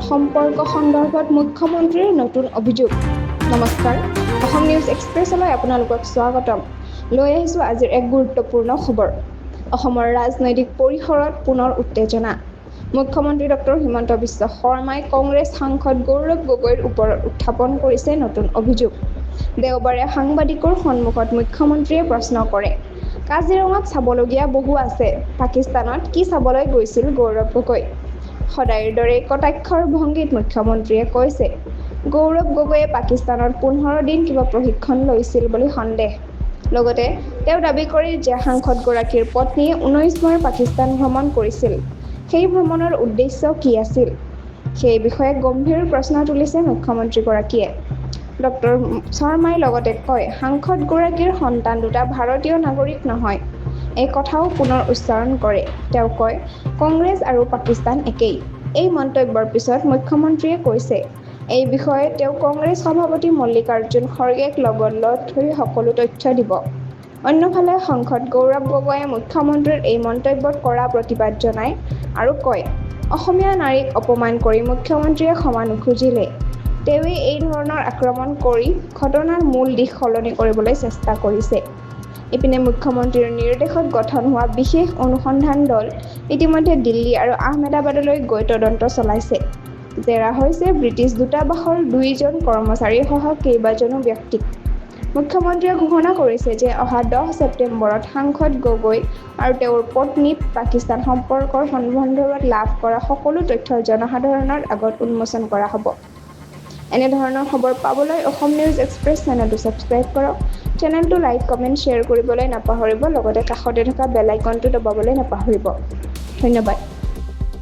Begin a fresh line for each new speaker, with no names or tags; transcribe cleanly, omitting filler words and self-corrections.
সম্পৰ্ক সন্দৰ্ভত মুখ্যমন্ত্ৰীৰ নতুন অভিযোগ। নমস্কাৰ, অসম নিউজ এক্সপ্ৰেছলৈ আপোনালোকক স্বাগতম। লৈ আহিছোঁ আজিৰ এক গুৰুত্বপূৰ্ণ খবৰ। অসমৰ ৰাজনৈতিক পৰিসৰত পুনৰ উত্তেজনা। মুখ্যমন্ত্ৰী ডক্টৰ হিমন্ত বিশ্ব শৰ্মাই কংগ্ৰেছ সাংসদ গৌৰৱ গগৈৰ ওপৰত উত্থাপন কৰিছে নতুন অভিযোগ। দেওবাৰে সাংবাদিকৰ সন্মুখত মুখ্যমন্ত্ৰীয়ে প্ৰশ্ন কৰে, কাজিৰঙাত চাবলগীয়া বহু আছে, পাকিস্তানত কি চাবলৈ গৈছিল গৌৰৱ গগৈ? সদায়ৰ দৰে কটাক্ষৰ ভংগীত মুখ্যমন্ত্ৰীয়ে কৈছে, গৌৰৱ গগৈয়ে পাকিস্তানত 15 দিন কিবা প্ৰশিক্ষণ লৈছিল বুলি সন্দেহ। লগতে তেওঁ দাবী কৰে যে সাংসদগৰাকীৰ পত্নীয়ে 19 বাৰ পাকিস্তান ভ্ৰমণ কৰিছিল। সেই ভ্ৰমণৰ উদ্দেশ্য কি আছিল? সেই বিষয়ে গম্ভীৰ প্ৰশ্ন তুলিছে মুখ্যমন্ত্ৰীগৰাকীয়ে। ডক্টৰ শৰ্মাই লগতে কয়, সাংসদগৰাকীৰ সন্তান দুটা ভাৰতীয় নাগৰিক নহয়। এই কথাও পুনৰ উচ্চাৰণ কৰে। তেওঁ কয়, কংগ্ৰেছ আৰু পাকিস্তান একেই। এই মন্তব্যৰ পিছত মুখ্যমন্ত্ৰীয়ে কৈছে, এই বিষয়ে তেওঁ কংগ্ৰেছ সভাপতি মল্লিকাৰ্জুন খৰ্গেক লগত ধৰি সকলো তথ্য দিব। অন্যফালে সাংসদ গৌৰৱ গগৈয়ে মুখ্যমন্ত্ৰীৰ এই মন্তব্যত কৰা প্ৰতিবাদ জনায় আৰু কয়, অসমীয়া নাৰীক অপমান কৰি মুখ্যমন্ত্ৰীয়ে ক্ষমা নুখুজিলে তেওঁৱে এই ধৰণৰ আক্ৰমণ কৰি ঘটনাৰ মূল দিশ সলনি কৰিবলৈ চেষ্টা কৰিছে। ইপিনে মুখ্যমন্ত্ৰীৰ নিৰ্দেশত গঠন হোৱা বিশেষ অনুসন্ধান দল ইতিমধ্যে দিল্লী আৰু আহমেদাবাদলৈ গৈ তদন্ত চলাইছে। জেৰা হৈছে ব্ৰিটিছ দূতাবাসৰ 2জন কৰ্মচাৰীসহ কেইবাজনো ব্যক্তিক। মুখ্যমন্ত্ৰীয়ে ঘোষণা কৰিছে যে অহা 10 ছেপ্টেম্বৰত সাংসদ গগৈ আৰু তেওঁৰ পত্নী পাকিস্তান সম্পৰ্কৰ সন্দৰ্ভত লাভ কৰা সকলো তথ্য জনসাধাৰণৰ আগত উন্মোচন কৰা হ'ব। এনেধৰণৰ খবৰ পাবলৈ অসম নিউজ এক্সপ্ৰেছ চেনেলটো ছাবস্ক্ৰাইব কৰক। চেনেলটো লাইক, কমেণ্ট, শ্বেয়াৰ কৰিবলৈ নাপাহৰিব। লগতে কাষতে থকা বেল আইকনটো দবাবলৈ নাপাহৰিব। ধন্যবাদ।